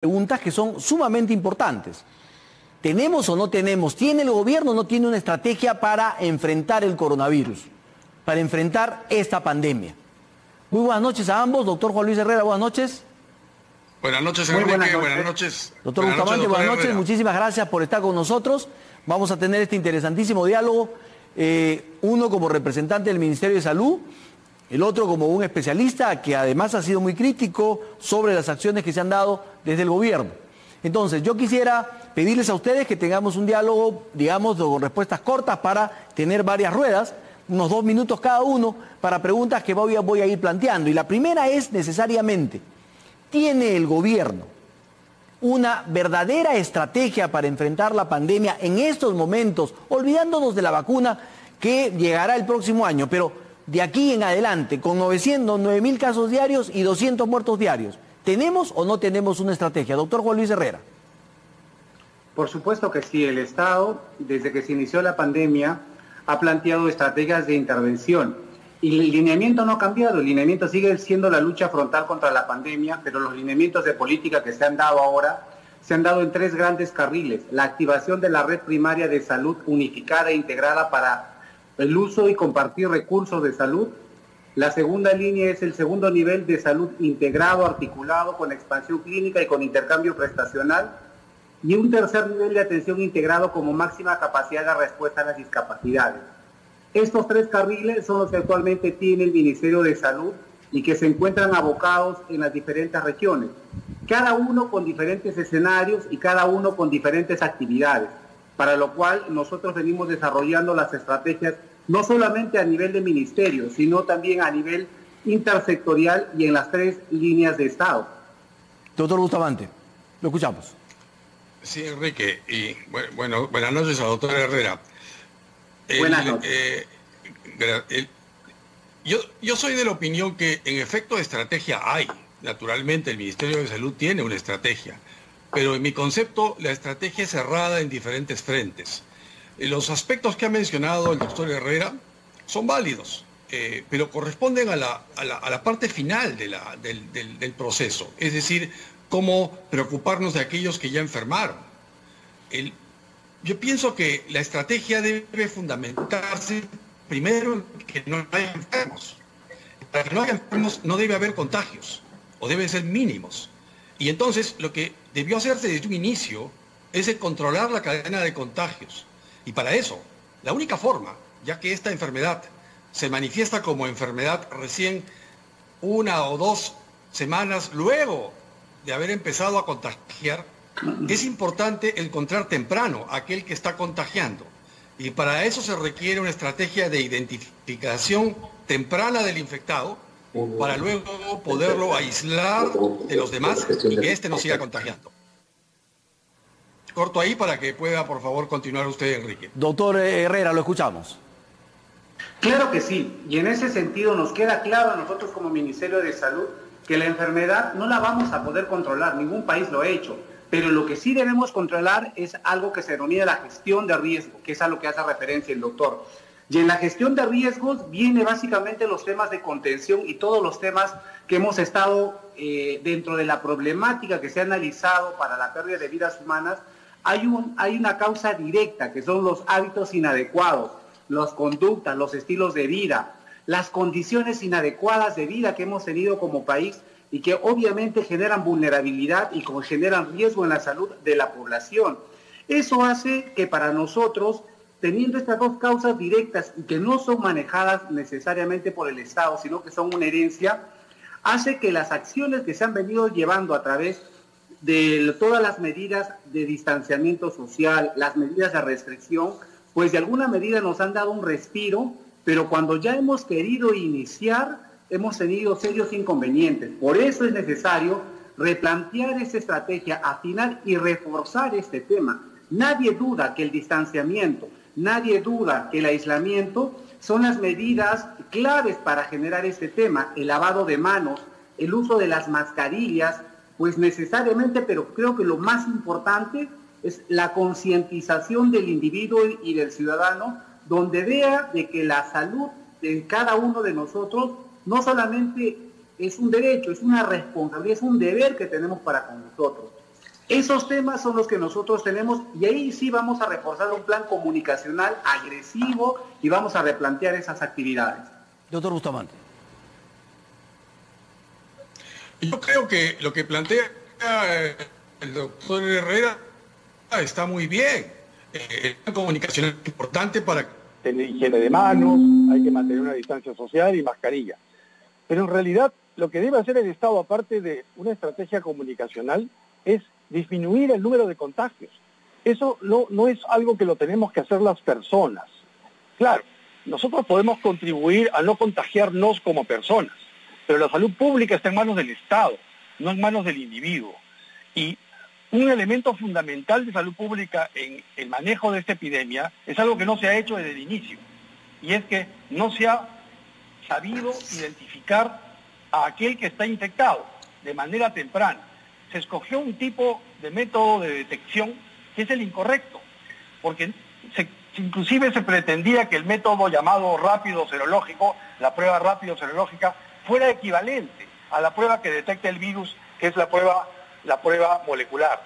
preguntas que son sumamente importantes. ¿Tenemos o no tenemos? ¿Tiene el gobierno o no tiene una estrategia para enfrentar el coronavirus? Para enfrentar esta pandemia. Muy buenas noches a ambos. Doctor Juan Luis Herrera, buenas noches. Buenas noches, Enrique. Buenas noches. Doctor Bustamante, buenas noches. Muchísimas gracias por estar con nosotros. Vamos a tener este interesantísimo diálogo. Uno como representante del Ministerio de Salud, el otro como un especialista que además ha sido muy crítico sobre las acciones que se han dado desde el gobierno. Entonces, yo quisiera pedirles a ustedes que tengamos un diálogo, digamos, con respuestas cortas para tener varias ruedas, unos 2 minutos cada uno, para preguntas que voy a ir planteando. Y la primera es necesariamente, ¿tiene el gobierno una verdadera estrategia para enfrentar la pandemia en estos momentos, olvidándonos de la vacuna que llegará el próximo año, pero de aquí en adelante, con 9.000 casos diarios y 200 muertos diarios? ¿Tenemos o no tenemos una estrategia? Doctor Juan Luis Herrera. Por supuesto que sí. El Estado, desde que se inició la pandemia, ha planteado estrategias de intervención. Y el lineamiento no ha cambiado. El lineamiento sigue siendo la lucha frontal contra la pandemia, pero los lineamientos de política que se han dado ahora se han dado en 3 grandes carriles. La activación de la red primaria de salud unificada e integrada para el uso y compartir recursos de salud. La segunda línea es el segundo nivel de salud integrado, articulado con expansión clínica y con intercambio prestacional. Y un tercer nivel de atención integrado como máxima capacidad de respuesta a las discapacidades. Estos 3 carriles son los que actualmente tiene el Ministerio de Salud y que se encuentran abocados en las diferentes regiones, cada uno con diferentes escenarios y cada uno con diferentes actividades, para lo cual nosotros venimos desarrollando las estrategias no solamente a nivel de ministerio, sino también a nivel intersectorial y en las 3 líneas de Estado. Doctor Bustamante, lo escuchamos. Sí, Enrique, y bueno, buenas noches al doctor Herrera. Buenas noches. Yo soy de la opinión que en efecto estrategia hay. Naturalmente el Ministerio de Salud tiene una estrategia, pero en mi concepto la estrategia es cerrada en diferentes frentes. Los aspectos que ha mencionado el doctor Herrera son válidos, pero corresponden a la parte final del proceso, es decir, cómo preocuparnos de aquellos que ya enfermaron. Yo pienso que la estrategia debe fundamentarse primero en que no haya enfermos. Para que no haya enfermos no debe haber contagios, o deben ser mínimos. Y entonces lo que debió hacerse desde un inicio es el controlar la cadena de contagios. Y para eso, la única forma, ya que esta enfermedad se manifiesta como enfermedad recién 1 o 2 semanas luego de haber empezado a contagiar, es importante encontrar temprano a aquel que está contagiando. Y para eso se requiere una estrategia de identificación temprana del infectado para luego poderlo aislar de los demás y que éste no siga contagiando. Corto ahí para que pueda, por favor, continuar usted, Enrique. Doctor Herrera, lo escuchamos. Claro que sí, y en ese sentido nos queda claro a nosotros como Ministerio de Salud que la enfermedad no la vamos a poder controlar, ningún país lo ha hecho, pero lo que sí debemos controlar es algo que se denomina la gestión de riesgo, que es a lo que hace referencia el doctor. Y en la gestión de riesgos viene básicamente los temas de contención y todos los temas que hemos estado dentro de la problemática que se ha analizado para la pérdida de vidas humanas. Hay una causa directa, que son los hábitos inadecuados, las conductas, los estilos de vida, las condiciones inadecuadas de vida que hemos tenido como país y que obviamente generan vulnerabilidad y como generan riesgo en la salud de la población. Eso hace que para nosotros, teniendo estas 2 causas directas y que no son manejadas necesariamente por el Estado, sino que son una herencia, hace que las acciones que se han venido llevando a través de todas las medidas de distanciamiento social, las medidas de restricción, pues de alguna medida nos han dado un respiro, pero cuando ya hemos querido iniciar, hemos tenido serios inconvenientes. Por eso es necesario replantear esa estrategia, afinar y reforzar este tema. Nadie duda que el distanciamiento, nadie duda que el aislamiento son las medidas claves para generar este tema. El lavado de manos, el uso de las mascarillas, pues necesariamente, pero creo que lo más importante es la concientización del individuo y del ciudadano, donde vea de que la salud de cada uno de nosotros no solamente es un derecho, es una responsabilidad, es un deber que tenemos para con nosotros. Esos temas son los que nosotros tenemos y ahí sí vamos a reforzar un plan comunicacional agresivo y vamos a replantear esas actividades. Doctor Bustamante. Yo creo que lo que plantea el doctor Herrera está muy bien. El plan comunicacional es importante para tener higiene de manos, hay que mantener una distancia social y mascarilla. Pero en realidad lo que debe hacer el Estado, aparte de una estrategia comunicacional, es disminuir el número de contagios. Eso no es algo que lo tenemos que hacer las personas. Claro, nosotros podemos contribuir a no contagiarnos como personas, pero la salud pública está en manos del Estado, no en manos del individuo. Y un elemento fundamental de salud pública en el manejo de esta epidemia es algo que no se ha hecho desde el inicio, y es que no se ha sabido identificar a aquel que está infectado de manera temprana. Se escogió un tipo de método de detección que es el incorrecto, porque inclusive se pretendía que el método llamado rápido serológico, la prueba rápido serológica, fuera equivalente a la prueba que detecta el virus, que es la prueba molecular.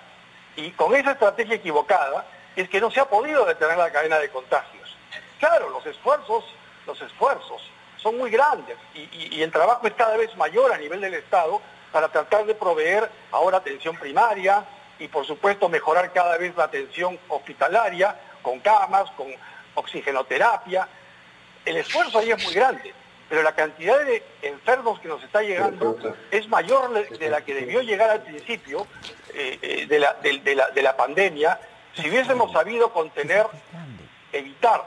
Y con esa estrategia equivocada es que no se ha podido detener la cadena de contagios. Claro, los esfuerzos son muy grandes y el trabajo es cada vez mayor a nivel del Estado para tratar de proveer ahora atención primaria y por supuesto mejorar cada vez la atención hospitalaria con camas, con oxigenoterapia. El esfuerzo ahí es muy grande, pero la cantidad de enfermos que nos está llegando es mayor de la que debió llegar al principio de la pandemia, si hubiésemos sabido contener, evitar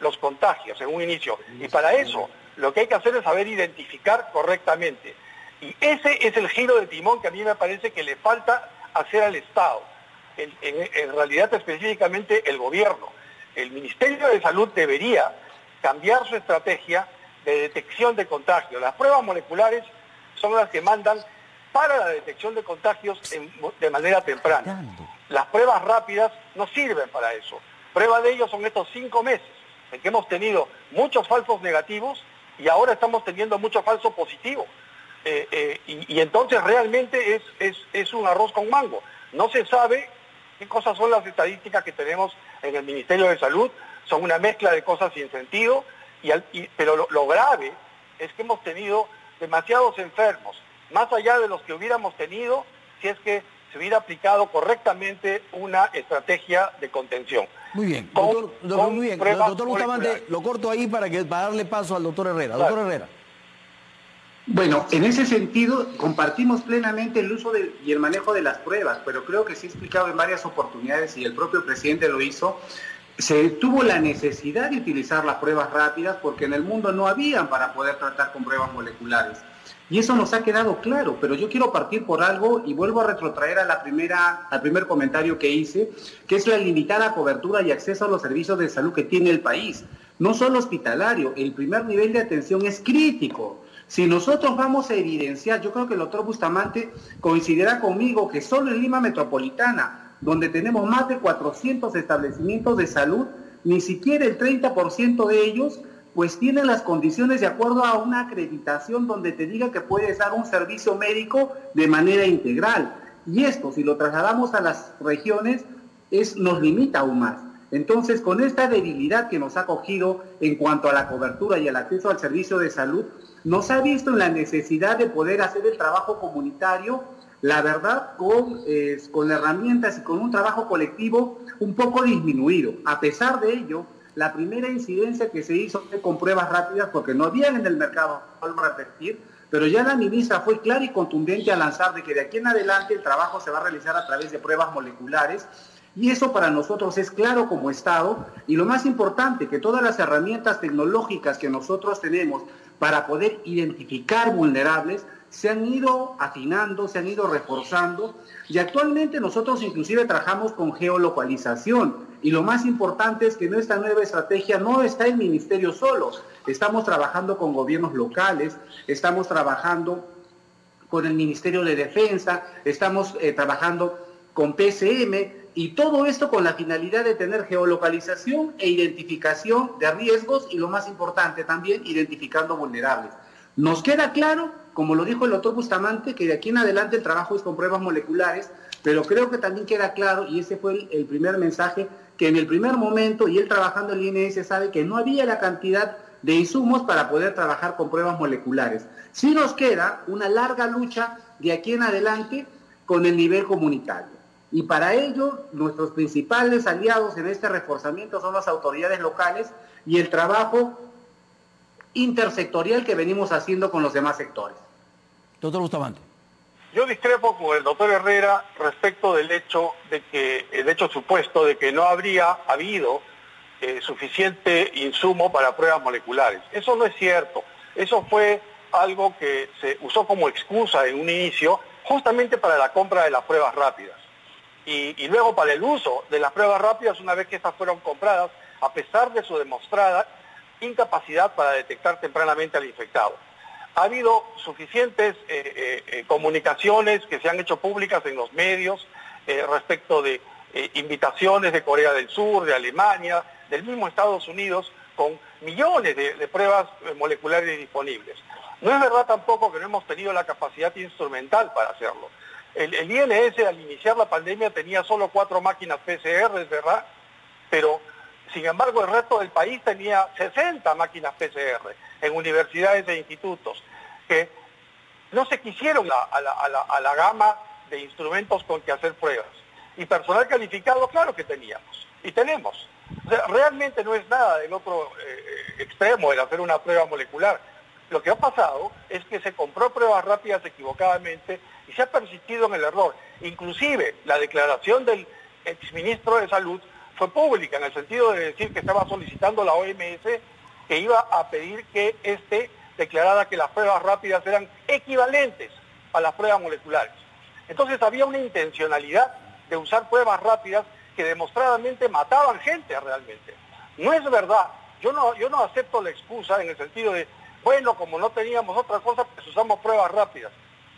los contagios en un inicio. Y para eso lo que hay que hacer es saber identificar correctamente. Y ese es el giro de timón que a mí me parece que le falta hacer al Estado, en realidad específicamente el gobierno. El Ministerio de Salud debería cambiar su estrategia de detección de contagios. Las pruebas moleculares son las que mandan para la detección de contagios de manera temprana. Las pruebas rápidas no sirven para eso. Prueba de ello son estos 5 meses en que hemos tenido muchos falsos negativos y ahora estamos teniendo muchos falsos positivos. Y entonces realmente es un arroz con mango. No se sabe qué cosas son las estadísticas que tenemos en el Ministerio de Salud. Son una mezcla de cosas sin sentido, pero lo grave es que hemos tenido demasiados enfermos, más allá de los que hubiéramos tenido si es que se hubiera aplicado correctamente una estrategia de contención. Muy bien, doctor Bustamante, lo corto ahí para darle paso al doctor Herrera. Claro. Doctor Herrera. Bueno, en ese sentido compartimos plenamente el uso y el manejo de las pruebas, pero creo que sí he explicado en varias oportunidades y el propio presidente lo hizo. Se tuvo la necesidad de utilizar las pruebas rápidas porque en el mundo no habían para poder tratar con pruebas moleculares. Y eso nos ha quedado claro, pero yo quiero partir por algo y vuelvo a retrotraer al primer comentario que hice, que es la limitada cobertura y acceso a los servicios de salud que tiene el país. No solo hospitalario, el primer nivel de atención es crítico. Si nosotros vamos a evidenciar, yo creo que el doctor Bustamante coincidirá conmigo que solo en Lima Metropolitana, donde tenemos más de 400 establecimientos de salud, ni siquiera el 30% de ellos pues tienen las condiciones de acuerdo a una acreditación donde te diga que puedes dar un servicio médico de manera integral. Y esto, si lo trasladamos a las regiones, nos limita aún más. Entonces, con esta debilidad que nos ha cogido en cuanto a la cobertura y el acceso al servicio de salud, nos ha visto en la necesidad de poder hacer el trabajo comunitario, la verdad, con herramientas y con un trabajo colectivo un poco disminuido. A pesar de ello, la primera incidencia que se hizo fue con pruebas rápidas porque no habían en el mercado, vuelvo a repetir, pero ya la ministra fue clara y contundente al lanzar de que de aquí en adelante el trabajo se va a realizar a través de pruebas moleculares. Y eso para nosotros es claro como Estado, y lo más importante, que todas las herramientas tecnológicas que nosotros tenemos para poder identificar vulnerables se han ido afinando, se han ido reforzando, y actualmente nosotros inclusive trabajamos con geolocalización, y lo más importante es que nuestra nueva estrategia no está en el ministerio solo, estamos trabajando con gobiernos locales, estamos trabajando con el Ministerio de Defensa, estamos trabajando con PCM, y todo esto con la finalidad de tener geolocalización e identificación de riesgos y lo más importante también, identificando vulnerables. Nos queda claro, como lo dijo el doctor Bustamante, que de aquí en adelante el trabajo es con pruebas moleculares, Pero creo que también queda claro, y ese fue el primer mensaje, que en el primer momento, y él trabajando en el INS sabe que no había la cantidad de insumos para poder trabajar con pruebas moleculares. Sí nos queda una larga lucha de aquí en adelante con el nivel comunitario. Y para ello, nuestros principales aliados en este reforzamiento son las autoridades locales y el trabajo intersectorial que venimos haciendo con los demás sectores. Doctor Bustamante. Yo discrepo con el doctor Herrera respecto del hecho supuesto de que no habría habido suficiente insumo para pruebas moleculares. Eso no es cierto. Eso fue algo que se usó como excusa en un inicio, justamente para la compra de las pruebas rápidas. Y luego para el uso de las pruebas rápidas, una vez que estas fueron compradas, a pesar de su demostrada incapacidad para detectar tempranamente al infectado. Ha habido suficientes comunicaciones que se han hecho públicas en los medios respecto de invitaciones de Corea del Sur, de Alemania, del mismo Estados Unidos, con millones de pruebas moleculares disponibles. No es verdad tampoco que no hemos tenido la capacidad instrumental para hacerlo. El INS al iniciar la pandemia tenía solo 4 máquinas PCR, es verdad, pero sin embargo el resto del país tenía 60 máquinas PCR en universidades e institutos que no se quisieron a la gama de instrumentos con que hacer pruebas. Y personal calificado, claro que teníamos y tenemos. O sea, realmente no es nada del otro extremo el hacer una prueba molecular. Lo que ha pasado es que se compró pruebas rápidas equivocadamente y se ha persistido en el error. Inclusive la declaración del exministro de Salud fue pública en el sentido de decir que estaba solicitando a la OMS que iba a pedir que declarara que las pruebas rápidas eran equivalentes a las pruebas moleculares. Entonces había una intencionalidad de usar pruebas rápidas que demostradamente mataban gente realmente. No es verdad. Yo no acepto la excusa en el sentido de, bueno, como no teníamos otra cosa, pues usamos pruebas rápidas.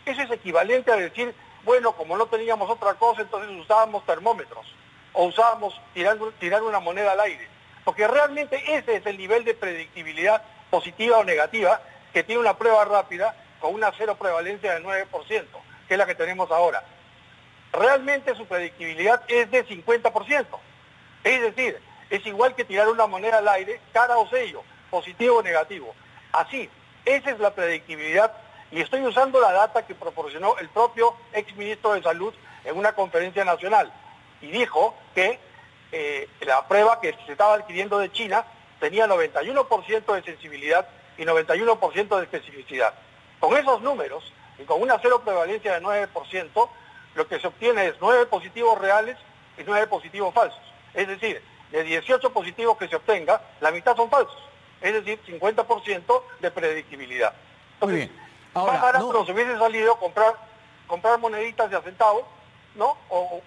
Eso es equivalente a decir, bueno, como no teníamos otra cosa, entonces usábamos termómetros o usábamos tirar una moneda al aire. Porque realmente ese es el nivel de predictibilidad positiva o negativa que tiene una prueba rápida con una cero prevalencia del 9%, que es la que tenemos ahora. Realmente su predictibilidad es de 50%. Es decir, es igual que tirar una moneda al aire, cara o sello, positivo o negativo. Así, esa es la predictibilidad y estoy usando la data que proporcionó el propio exministro de Salud en una conferencia nacional y dijo que la prueba que se estaba adquiriendo de China tenía 91% de sensibilidad y 91% de especificidad. Con esos números y con una cero prevalencia de 9%, lo que se obtiene es 9 positivos reales y 9 positivos falsos. Es decir, de 18 positivos que se obtenga, la mitad son falsos. Es decir, 50% de predictibilidad. Entonces, muy bien. Ahora, más barato nos hubiese salido comprar moneditas de a centavos, ¿no? O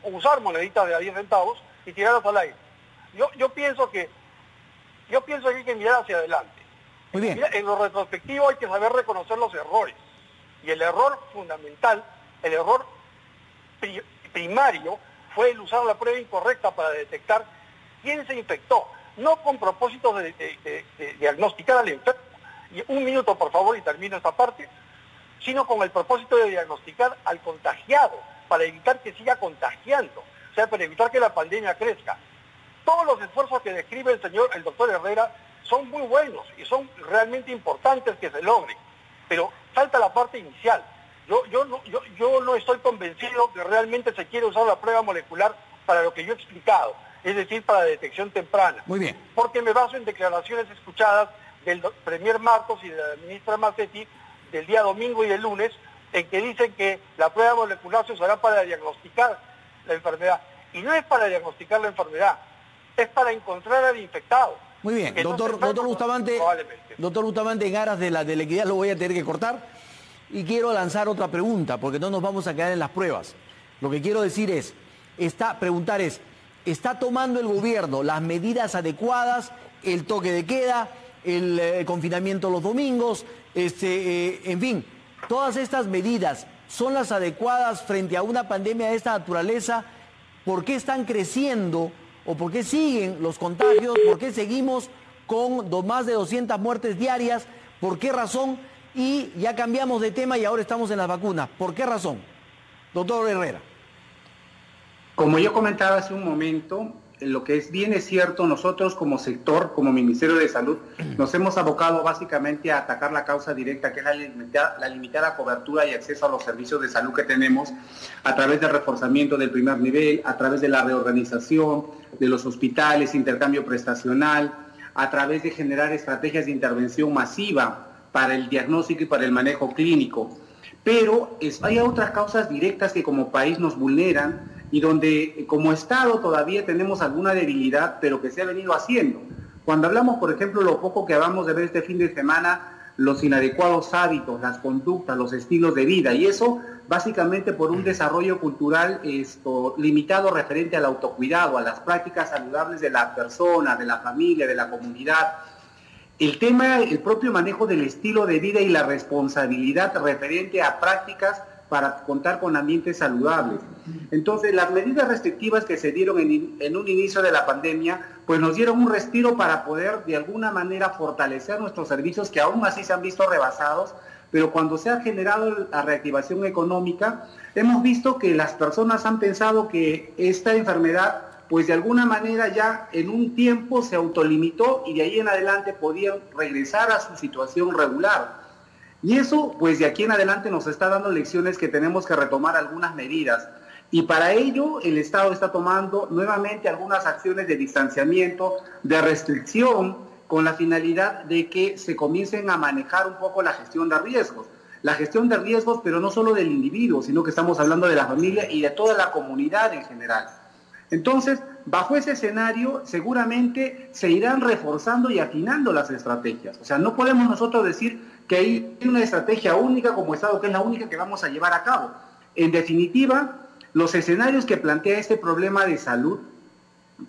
usar moneditas de a 10 centavos y tirarlas al aire. Yo pienso que hay que mirar hacia adelante. Muy bien. En lo retrospectivo hay que saber reconocer los errores. Y el error fundamental, el error primario, fue el usar la prueba incorrecta para detectar quién se infectó. No con propósito de diagnosticar al enfermo. Y un minuto, por favor, y termino esta parte. Sino con el propósito de diagnosticar al contagiado, para evitar que siga contagiando. O sea, para evitar que la pandemia crezca. Todos los esfuerzos que describe el doctor Herrera son muy buenos y son realmente importantes que se logren. Pero falta la parte inicial. Yo no estoy convencido que realmente se quiere usar la prueba molecular para lo que yo he explicado, es decir, para detección temprana. Muy bien. Porque me baso en declaraciones escuchadas del Premier Martos y de la ministra Mazzetti del día domingo y del lunes, en que dicen que la prueba molecular se usará para diagnosticar la enfermedad. Y no es para diagnosticar la enfermedad, es para encontrar al infectado. Muy bien, doctor Bustamante, en aras de la equidad lo voy a tener que cortar y quiero lanzar otra pregunta, porque no nos vamos a quedar en las pruebas. Lo que quiero decir es, ¿está tomando el gobierno las medidas adecuadas, el toque de queda, el confinamiento los domingos, en fin, todas estas medidas son las adecuadas frente a una pandemia de esta naturaleza? ¿Por qué están creciendo o por qué siguen los contagios? ¿Por qué seguimos con más de 200 muertes diarias? ¿Por qué razón? Y ya cambiamos de tema y ahora estamos en las vacunas. ¿Por qué razón? Doctor Herrera. Como yo comentaba hace un momento, lo que bien es cierto, nosotros como sector, como Ministerio de Salud, nos hemos abocado básicamente a atacar la causa directa, que es la limitada cobertura y acceso a los servicios de salud que tenemos, a través del reforzamiento del primer nivel, a través de la reorganización de los hospitales, intercambio prestacional, a través de generar estrategias de intervención masiva para el diagnóstico y para el manejo clínico. Pero hay otras causas directas que como país nos vulneran y donde como Estado todavía tenemos alguna debilidad, pero que se ha venido haciendo. Cuando hablamos, por ejemplo, lo poco que acabamos de ver este fin de semana, los inadecuados hábitos, las conductas, los estilos de vida, y eso básicamente por un desarrollo cultural limitado referente al autocuidado, a las prácticas saludables de la persona, de la familia, de la comunidad. El propio manejo del estilo de vida y la responsabilidad referente a prácticas para contar con ambientes saludables. Entonces, las medidas restrictivas que se dieron en un inicio de la pandemia, pues nos dieron un respiro para poder de alguna manera fortalecer nuestros servicios que aún así se han visto rebasados, pero cuando se ha generado la reactivación económica, hemos visto que las personas han pensado que esta enfermedad pues de alguna manera ya en un tiempo se autolimitó y de ahí en adelante podían regresar a su situación regular. Y eso, pues de aquí en adelante nos está dando lecciones que tenemos que retomar algunas medidas. Y para ello el Estado está tomando nuevamente algunas acciones de distanciamiento, de restricción, con la finalidad de que se comiencen a manejar un poco la gestión de riesgos. La gestión de riesgos, pero no solo del individuo, sino que estamos hablando de la familia y de toda la comunidad en general. Entonces, bajo ese escenario, seguramente se irán reforzando y afinando las estrategias. O sea, no podemos nosotros decir que hay una estrategia única como Estado, que es la única que vamos a llevar a cabo. En definitiva, los escenarios que plantea este problema de salud,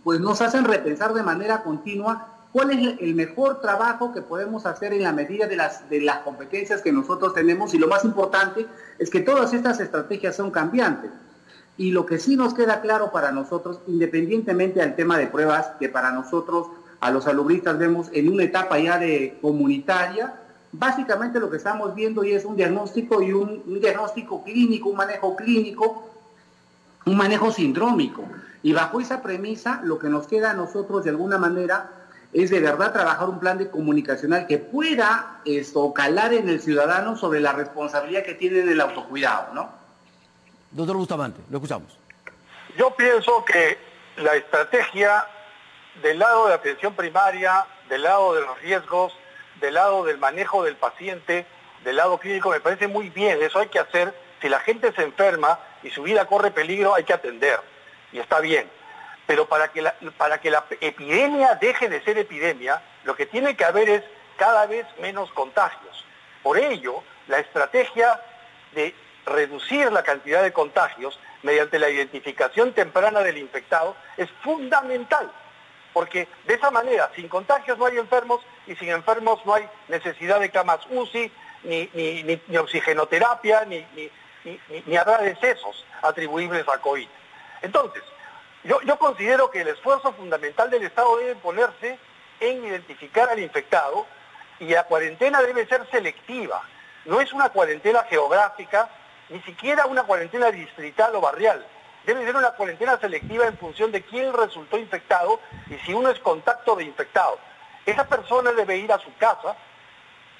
pues nos hacen repensar de manera continua cuál es el mejor trabajo que podemos hacer en la medida de las competencias que nosotros tenemos, y lo más importante es que todas estas estrategias son cambiantes. Y lo que sí nos queda claro para nosotros, independientemente del tema de pruebas, que para nosotros, a los salubristas, vemos en una etapa ya de comunitaria, básicamente lo que estamos viendo y es un diagnóstico y un diagnóstico clínico, un manejo clínico, un manejo sindrómico. Y bajo esa premisa, lo que nos queda a nosotros de alguna manera es de verdad trabajar un plan de comunicacional que pueda calar en el ciudadano sobre la responsabilidad que tiene en el autocuidado, ¿no? Doctor Bustamante, lo escuchamos. Yo pienso que la estrategia del lado de la atención primaria, del lado de los riesgos, del lado del manejo del paciente, del lado clínico, me parece muy bien. Eso hay que hacer. Si la gente se enferma y su vida corre peligro, hay que atender. Y está bien. Pero para que la epidemia deje de ser epidemia, lo que tiene que haber es cada vez menos contagios. Por ello, la estrategia de reducir la cantidad de contagios mediante la identificación temprana del infectado es fundamental, porque de esa manera, sin contagios no hay enfermos, y sin enfermos no hay necesidad de camas UCI, ni oxigenoterapia, ni habrá decesos atribuibles a COVID. Entonces, yo considero que el esfuerzo fundamental del Estado debe ponerse en identificar al infectado, y la cuarentena debe ser selectiva. No es una cuarentena geográfica, ni siquiera una cuarentena distrital o barrial. Debe ser una cuarentena selectiva en función de quién resultó infectado y si uno es contacto de infectado. Esa persona debe ir a su casa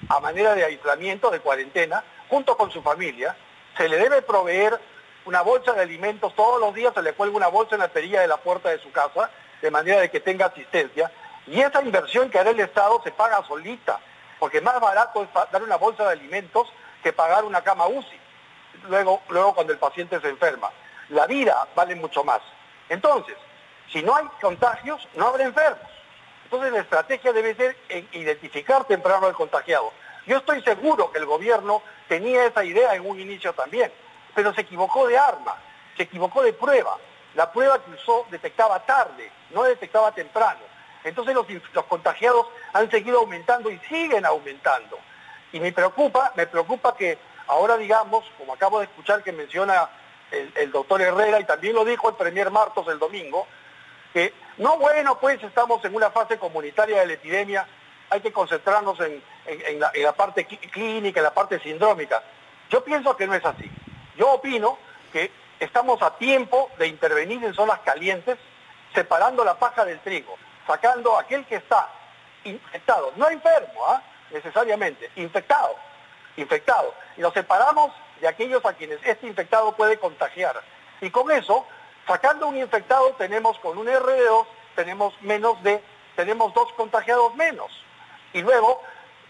a manera de aislamiento, de cuarentena, junto con su familia. Se le debe proveer una bolsa de alimentos todos los días, se le cuelga una bolsa en la perilla de la puerta de su casa, de manera de que tenga asistencia. Y esa inversión que hará el Estado se paga solita, porque más barato es dar una bolsa de alimentos que pagar una cama UCI. Luego cuando el paciente se enferma. La vida vale mucho más. Entonces, si no hay contagios, no habrá enfermos. Entonces la estrategia debe ser identificar temprano al contagiado. Yo estoy seguro que el gobierno tenía esa idea en un inicio también, pero se equivocó de arma, se equivocó de prueba. La prueba que usó detectaba tarde, no detectaba temprano. Entonces los contagiados han seguido aumentando y siguen aumentando. Y me preocupa que ahora, digamos, como acabo de escuchar que menciona el doctor Herrera, y también lo dijo el premier Martos el domingo, que pues estamos en una fase comunitaria de la epidemia, hay que concentrarnos en la parte clínica, en la parte sindrómica. Yo pienso que no es así. Yo opino que estamos a tiempo de intervenir en zonas calientes, separando la paja del trigo, sacando a aquel que está infectado, no enfermo, necesariamente, infectado, y lo separamos de aquellos a quienes este infectado puede contagiar. Y con eso, sacando un infectado, tenemos con un R2, tenemos 2 contagiados menos. Y luego,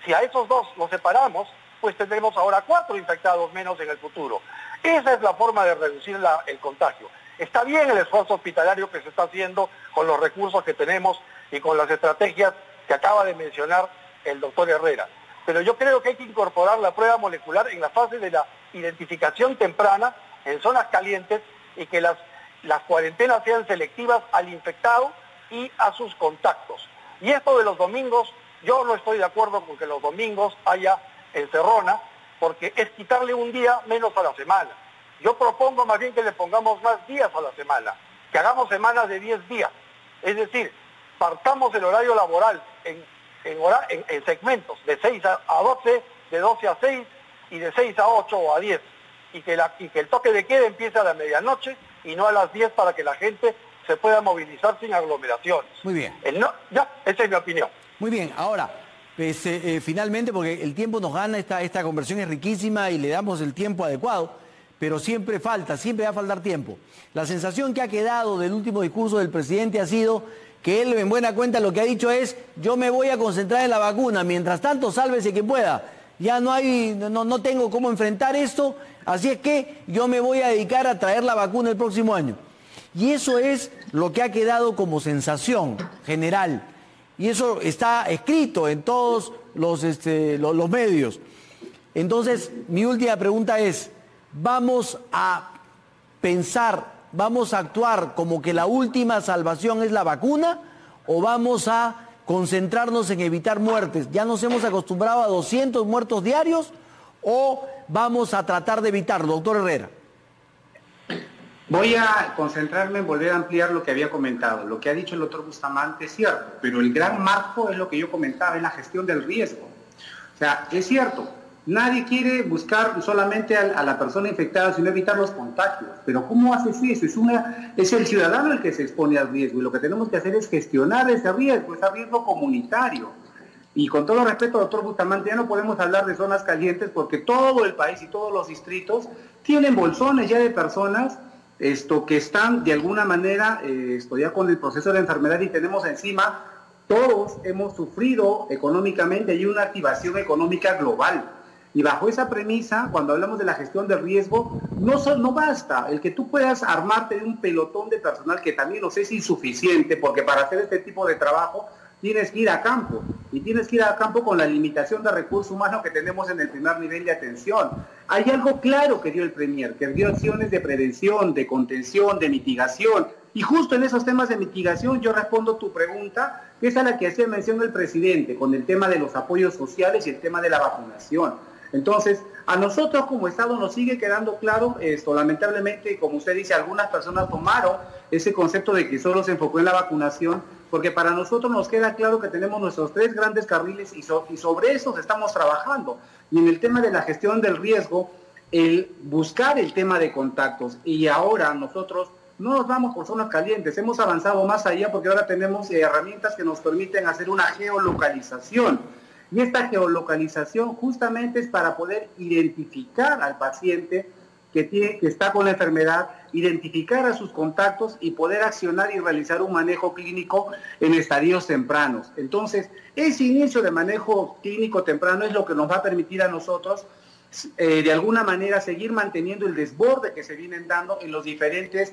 si a esos 2 los separamos, pues tendremos ahora 4 infectados menos en el futuro. Esa es la forma de reducir el contagio. Está bien el esfuerzo hospitalario que se está haciendo con los recursos que tenemos y con las estrategias que acaba de mencionar el doctor Herrera. Pero yo creo que hay que incorporar la prueba molecular en la fase de la identificación temprana en zonas calientes y que las cuarentenas sean selectivas al infectado y a sus contactos. Y esto de los domingos, yo no estoy de acuerdo con que los domingos haya encerrona, porque es quitarle un día menos a la semana. Yo propongo más bien que le pongamos más días a la semana, que hagamos semanas de 10 días. Es decir, partamos el horario laboral en segmentos, de 6 a 12, de 12 a 6 y de 6 a 8 o a 10. Y que el toque de queda empiece a la medianoche y no a las 10 para que la gente se pueda movilizar sin aglomeraciones. Muy bien. Esa es mi opinión. Muy bien, ahora, pues, finalmente, porque el tiempo nos gana, esta conversión es riquísima y le damos el tiempo adecuado, pero siempre va a faltar tiempo. La sensación que ha quedado del último discurso del presidente ha sido que él, en buena cuenta, lo que ha dicho es: yo me voy a concentrar en la vacuna, mientras tanto, sálvese quien pueda. Ya no tengo cómo enfrentar esto, así es que yo me voy a dedicar a traer la vacuna el próximo año. Y eso es lo que ha quedado como sensación general. Y eso está escrito en todos los medios. Entonces, mi última pregunta es: ¿vamos a pensar, vamos a actuar como que la última salvación es la vacuna, o vamos a concentrarnos en evitar muertes? ¿Ya nos hemos acostumbrado a 200 muertos diarios o vamos a tratar de evitarlo? Doctor Herrera. Voy a concentrarme en volver a ampliar lo que había comentado. Lo que ha dicho el doctor Bustamante es cierto, pero el gran marco es lo que yo comentaba, es la gestión del riesgo. O sea, es cierto, nadie quiere buscar solamente a la persona infectada, sino evitar los contagios. Pero ¿cómo haces eso? Es el ciudadano el que se expone al riesgo, y lo que tenemos que hacer es gestionar ese riesgo comunitario. Y con todo respeto, doctor Bustamante, ya no podemos hablar de zonas calientes porque todo el país y todos los distritos tienen bolsones ya de personas que están de alguna manera ya con el proceso de la enfermedad, y tenemos encima, todos hemos sufrido económicamente, hay una activación económica global. Y bajo esa premisa, cuando hablamos de la gestión del riesgo, no basta el que tú puedas armarte de un pelotón de personal, que también nos es insuficiente, porque para hacer este tipo de trabajo tienes que ir a campo, y tienes que ir a campo con la limitación de recursos humanos que tenemos en el primer nivel de atención. Hay algo claro que dio el Premier, que dio acciones de prevención, de contención, de mitigación, y justo en esos temas de mitigación yo respondo tu pregunta, que es a la que hacía mención el presidente, con el tema de los apoyos sociales y el tema de la vacunación. Entonces, a nosotros como Estado nos sigue quedando claro esto. Lamentablemente, como usted dice, algunas personas tomaron ese concepto de que solo se enfocó en la vacunación, porque para nosotros nos queda claro que tenemos nuestros 3 grandes carriles y sobre esos estamos trabajando. Y en el tema de la gestión del riesgo, el buscar el tema de contactos. Y ahora nosotros no nos vamos por zonas calientes, hemos avanzado más allá porque ahora tenemos herramientas que nos permiten hacer una geolocalización. Y esta geolocalización justamente es para poder identificar al paciente que está con la enfermedad, identificar a sus contactos y poder accionar y realizar un manejo clínico en estadios tempranos. Entonces, ese inicio de manejo clínico temprano es lo que nos va a permitir a nosotros, de alguna manera, seguir manteniendo el desborde que se vienen dando en los diferentes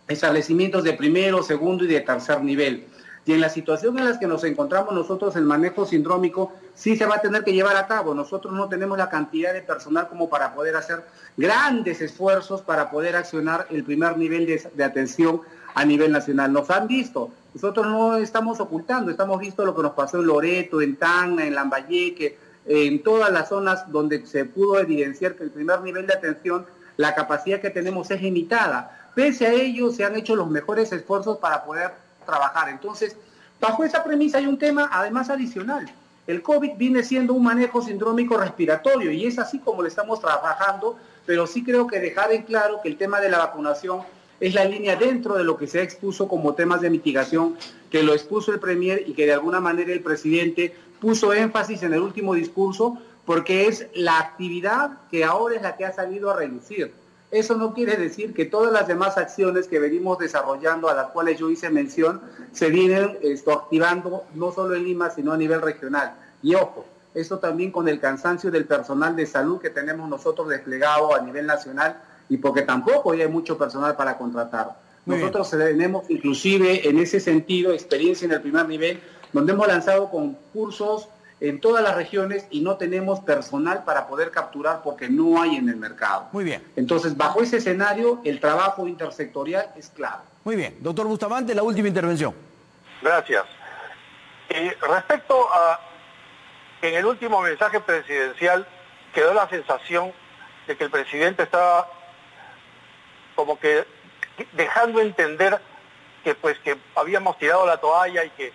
establecimientos de primero, segundo y de tercer nivel. Y en la situación en la que nos encontramos nosotros, el manejo sindrómico sí se va a tener que llevar a cabo. Nosotros no tenemos la cantidad de personal como para poder hacer grandes esfuerzos para poder accionar el primer nivel de atención a nivel nacional. Nos han visto, nosotros no estamos ocultando, estamos visto lo que nos pasó en Loreto, en Tacna, en Lambayeque, en todas las zonas donde se pudo evidenciar que el primer nivel de atención, la capacidad que tenemos es limitada. Pese a ello, se han hecho los mejores esfuerzos para poder trabajar. Entonces, bajo esa premisa hay un tema además adicional. El COVID viene siendo un manejo sindrómico respiratorio, y es así como le estamos trabajando pero sí creo que dejar en claro que el tema de la vacunación es la línea dentro de lo que se expuso como temas de mitigación, que lo expuso el Premier y que de alguna manera el presidente puso énfasis en el último discurso, porque es la actividad que ahora es la que ha salido a reducir. Eso no quiere decir que todas las demás acciones que venimos desarrollando, a las cuales yo hice mención, se vienen activando no solo en Lima, sino a nivel regional. Y ojo, eso también con el cansancio del personal de salud que tenemos nosotros desplegado a nivel nacional, y porque tampoco hay mucho personal para contratar. Nosotros tenemos inclusive en ese sentido experiencia en el primer nivel, donde hemos lanzado concursos en todas las regiones y no tenemos personal para poder capturar porque no hay en el mercado. Muy bien. Entonces, bajo ese escenario, el trabajo intersectorial es clave. Muy bien. Doctor Bustamante, la última intervención. Gracias. Respecto a que en el último mensaje presidencial quedó la sensación de que el presidente estaba como que dejando entender que pues que habíamos tirado la toalla y que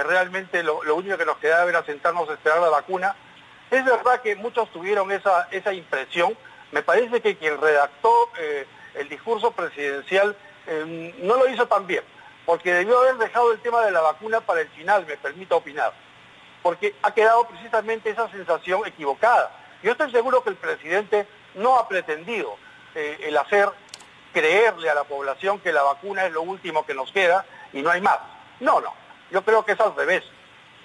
realmente lo único que nos quedaba era sentarnos a esperar la vacuna. Es verdad que muchos tuvieron esa impresión. Me parece que quien redactó el discurso presidencial no lo hizo tan bien, porque debió haber dejado el tema de la vacuna para el final, me permito opinar, porque ha quedado precisamente esa sensación equivocada. Yo estoy seguro que el presidente no ha pretendido el hacer creerle a la población que la vacuna es lo último que nos queda y no hay más. No. Yo creo que es al revés.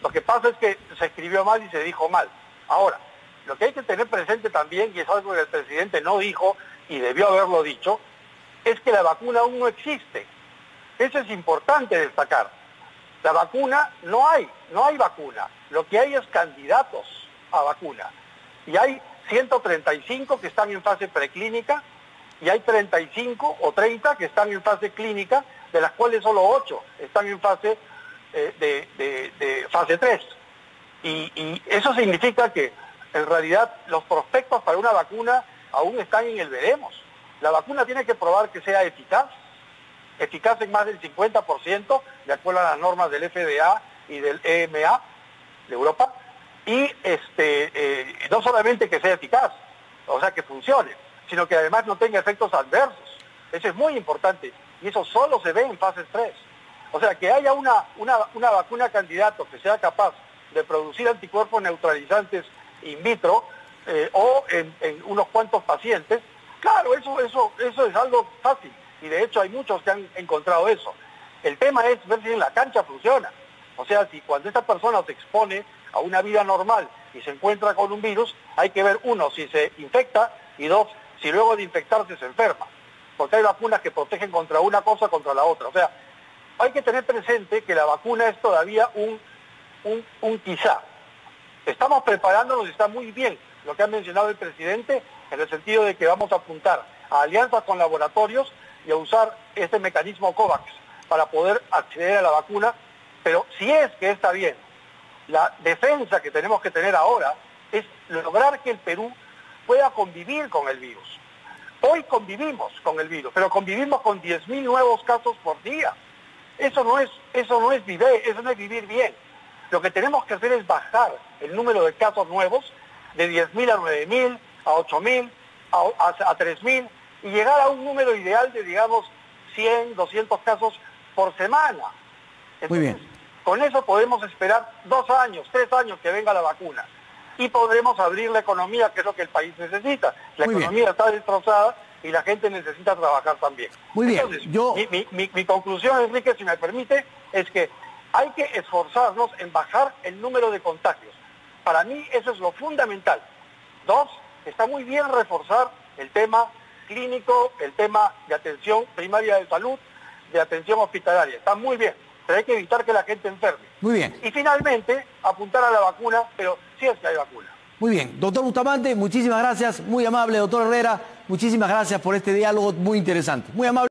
Lo que pasa es que se escribió mal y se dijo mal. Ahora, lo que hay que tener presente también, y es algo que el presidente no dijo y debió haberlo dicho, es que la vacuna aún no existe. Eso es importante destacar. La vacuna no hay vacuna. Lo que hay es candidatos a vacuna. Y hay 135 que están en fase preclínica y hay 35 o 30 que están en fase clínica, de las cuales solo 8 están en fase de fase 3. Y eso significa que en realidad los prospectos para una vacuna aún están en el veremos. La vacuna tiene que probar que sea eficaz en más del 50%, de acuerdo a las normas del FDA y del EMA de Europa, y no solamente que sea eficaz, o sea que funcione, sino que además no tenga efectos adversos. Eso es muy importante, y eso solo se ve en fase 3. O sea, que haya una vacuna candidato que sea capaz de producir anticuerpos neutralizantes in vitro o en unos cuantos pacientes, claro, eso es algo fácil. Y de hecho hay muchos que han encontrado eso. El tema es ver si en la cancha funciona. O sea, si cuando esta persona se expone a una vida normal y se encuentra con un virus, hay que ver, uno, si se infecta, y dos, si luego de infectarse se enferma. Porque hay vacunas que protegen contra una cosa, contra la otra. O sea, hay que tener presente que la vacuna es todavía un quizá. Estamos preparándonos y está muy bien lo que ha mencionado el presidente, en el sentido de que vamos a apuntar a alianzas con laboratorios y a usar este mecanismo COVAX para poder acceder a la vacuna, pero si es que está bien, la defensa que tenemos que tener ahora es lograr que el Perú pueda convivir con el virus. Hoy convivimos con el virus, pero convivimos con 10.000 nuevos casos por día. Eso no es vivir bien. Lo que tenemos que hacer es bajar el número de casos nuevos de 10.000 a 9.000, a 8.000, a 3.000, y llegar a un número ideal de, digamos, 100, 200 casos por semana. Entonces, muy bien. Con eso podemos esperar 2 años, 3 años que venga la vacuna. Y podremos abrir la economía, que es lo que el país necesita. La economía está destrozada y la gente necesita trabajar también. Muy bien. Entonces, mi conclusión, Enrique, si me permite, es que hay que esforzarnos en bajar el número de contagios. Para mí eso es lo fundamental. 2, está muy bien reforzar el tema clínico, el tema de atención primaria de salud, de atención hospitalaria. Está muy bien, pero hay que evitar que la gente enferme. Muy bien. Y finalmente, apuntar a la vacuna, pero sí es que hay vacuna. Muy bien. Doctor Bustamante, muchísimas gracias. Muy amable, doctor Herrera. Muchísimas gracias por este diálogo muy interesante. Muy amable.